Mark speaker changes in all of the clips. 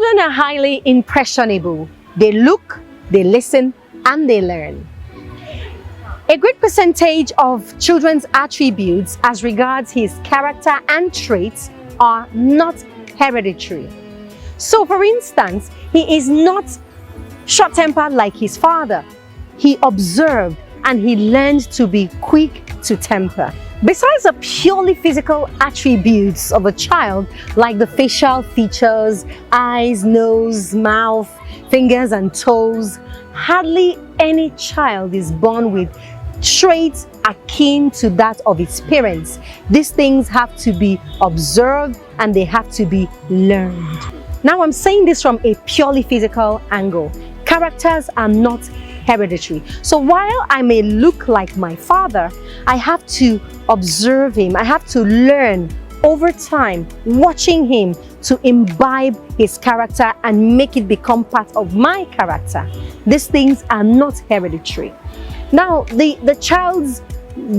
Speaker 1: Children are highly impressionable. They look, they listen, and they learn. A great percentage of children's attributes as regards his character and traits are not hereditary. So for instance, he is not short-tempered like his father. He observed and he learned to be quick to temper. Besides the purely physical attributes of a child, like the facial features, eyes, nose, mouth, fingers and toes, hardly any child is born with traits akin to that of its parents. These things have to be observed and they have to be learned. Now I'm saying this from a purely physical angle. Characters are not hereditary. So while I may look like my father, I have to observe him. I have to learn over time, watching him, to imbibe his character and make it become part of my character. These things are not hereditary. Now, the child's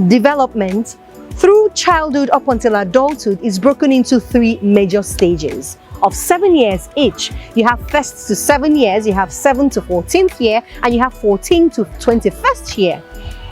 Speaker 1: development through childhood up until adulthood is broken into 3 major stages of 7 years each. You have 1st to 7 years, you have 7th to 14th year, and you have 14th to 21st year.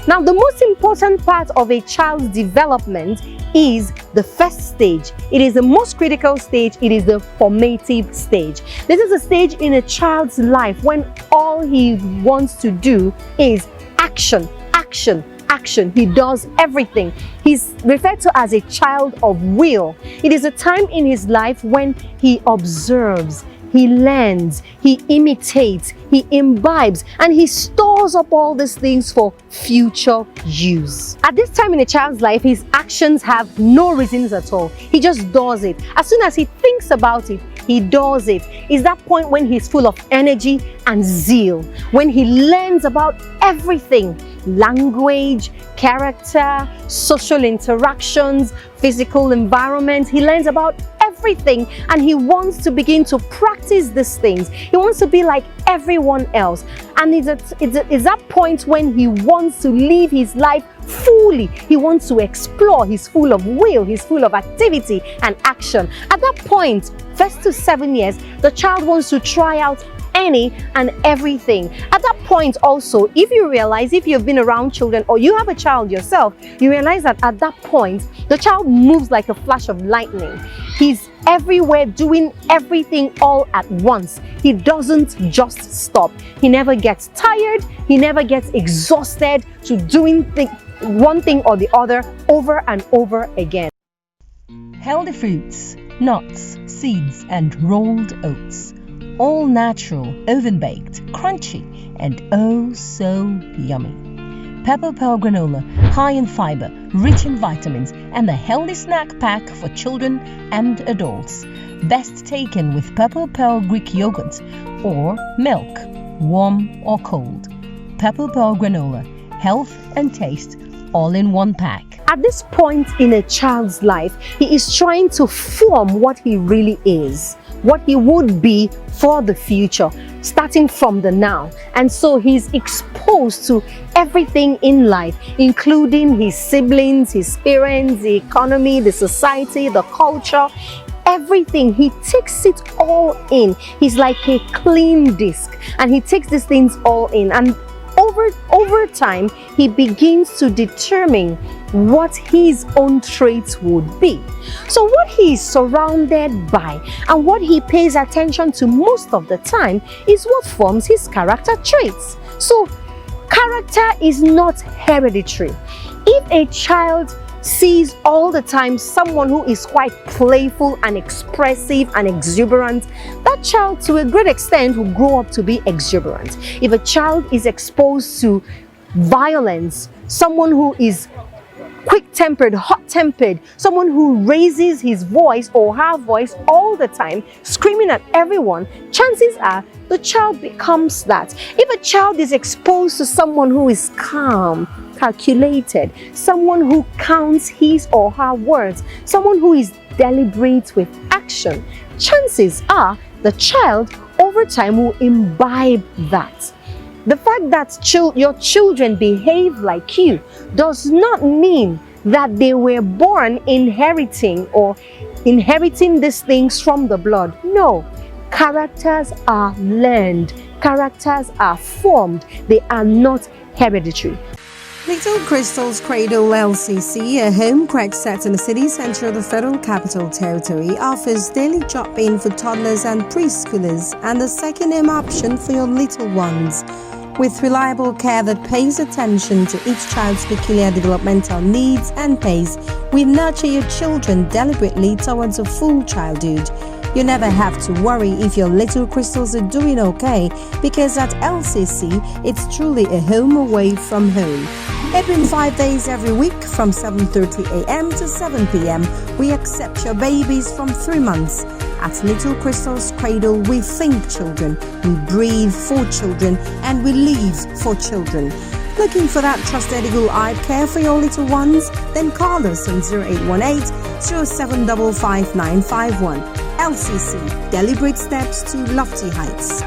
Speaker 1: Now, the most important part of a child's development is the 1st stage. It is the most critical stage. It is the formative stage. This is a stage in a child's life when all he wants to do is action, action, action. He does everything. He's referred to as a child of will. It is a time in his life when he observes, he learns, he imitates, he imbibes, and he stores up all these things for future use. At this time in a child's life, his actions have no reasons at all. He just does it. As soon as he thinks about it, he does it. It's that point when he's full of energy and zeal, when he learns about everything: language, character, social interactions, physical environment. He learns about everything and he wants to begin to practice these things. He wants to be like everyone else. And it's that point when he wants to live his life fully. He wants to explore. He's full of will. He's full of activity and action. At that point, 1st to 7 years, the child wants to try out any and everything. At that point also, if you realize, if you've been around children or you have a child yourself, you realize that at that point, the child moves like a flash of lightning. He's everywhere doing everything all at once. He doesn't just stop. He never gets tired. He never gets exhausted to doing one thing or the other over and over again.
Speaker 2: Healthy fruits, nuts, seeds, and rolled oats. All natural, oven-baked, crunchy, and oh so yummy. Pepper Pearl granola, high in fiber, rich in vitamins, and a healthy snack pack for children and adults. Best taken with Pepper Pearl Greek yogurt or milk, warm or cold. Pepper Pearl granola, health and taste all in one pack.
Speaker 1: At this point in a child's life, he is trying to form what he really is, what he would be for the future, starting from the now. And so he's exposed to everything in life, including his siblings, his parents, the economy, the society, the culture, everything. He takes it all in. He's like a clean disc, and he takes these things all in. And over time, he begins to determine what his own traits would be. So what he is surrounded by and what he pays attention to most of the time is what forms his character traits. So character is not hereditary. If a child sees all the time someone who is quite playful and expressive and exuberant, that child to a great extent will grow up to be exuberant. If a child is exposed to violence, someone who is quick-tempered, hot-tempered, someone who raises his voice or her voice all the time, screaming at everyone, chances are the child becomes that. If a child is exposed to someone who is calm, calculated, someone who counts his or her words, someone who is deliberate with action, chances are the child over time will imbibe that. The fact that your children behave like you does not mean that they were born inheriting these things from the blood. No, Characters are learned. Characters are formed. They are not hereditary.
Speaker 3: Little Crystal's Cradle LCC, a home crack set in the city centre of the Federal Capital Territory, offers daily drop-in for toddlers and preschoolers and a second-home option for your little ones. With reliable care that pays attention to each child's peculiar developmental needs and pace, we nurture your children deliberately towards a full childhood. You never have to worry if your little crystals are doing okay, because at LCC, it's truly a home away from home. Open 5 days every week from 7:30 a.m. to 7 p.m. We accept your babies from 3 months. At Little Crystal's Cradle, we think children, we breathe for children, and we live for children. Looking for that trusted eagle-eyed care for your little ones? Then call us on 0818 0755 951. LCC, deliberate steps to lofty heights.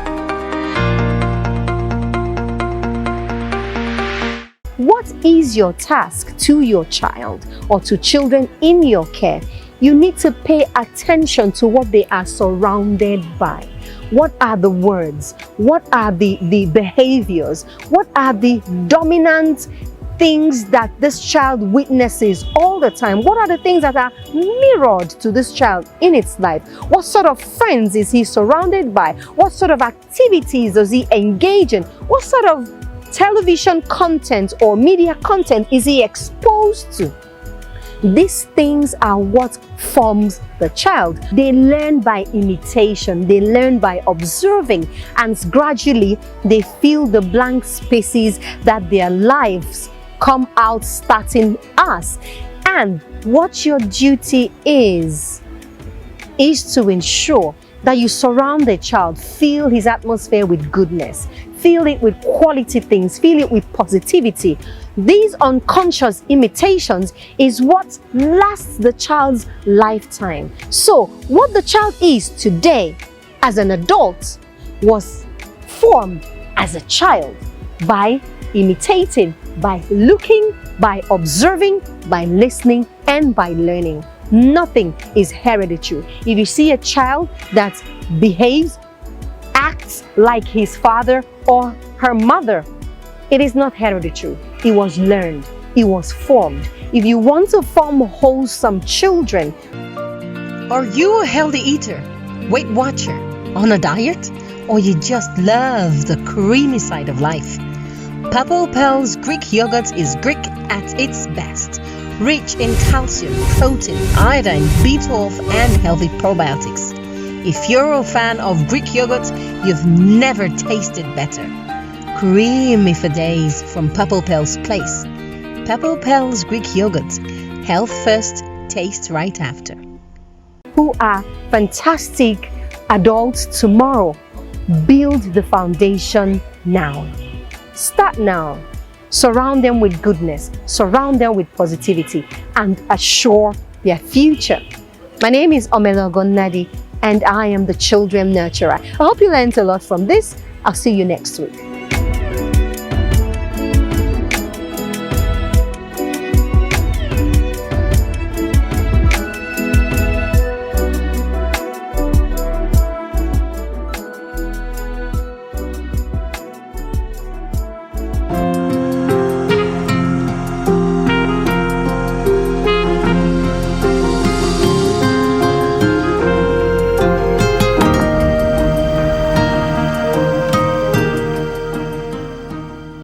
Speaker 1: What is your task to your child or to children in your care? You need to pay attention to what they are surrounded by. What are the words? What are the behaviors? What are the dominant things that this child witnesses all the time? What are the things that are mirrored to this child in its life? What sort of friends is he surrounded by? What sort of activities does he engage in? What sort of television content or media content is he exposed to? These things are what forms the child. They learn by imitation, they learn by observing, and gradually they fill the blank spaces that their lives come out starting us. And what your duty is to ensure that you surround the child, fill his atmosphere with goodness, fill it with quality things, fill it with positivity. These unconscious imitations is what lasts the child's lifetime. So what the child is today as an adult was formed as a child by imitating, by looking, by observing, by listening, and by learning. Nothing is hereditary. If you see a child that behaves, acts like his father or her mother, it is not hereditary. It was learned. It was formed. If you want to form wholesome children.
Speaker 2: Are you a healthy eater, Weight Watcher, on a diet, or you just love the creamy side of life? Papa Opel's Greek yogurt is Greek at its best. Rich in calcium, protein, iodine, B12, and healthy probiotics. If you're a fan of Greek yogurt, you've never tasted better. Creamy for days from Papa Opel's place. Papa Opel's Greek yogurt. Health first, taste right after.
Speaker 1: Who are fantastic adults tomorrow. Build the foundation now. Start now. Surround them with goodness, surround them with positivity, and assure their future. My name is Omelogo Nnadi, and I am the children nurturer. I hope you learned a lot from this. I'll see you next week.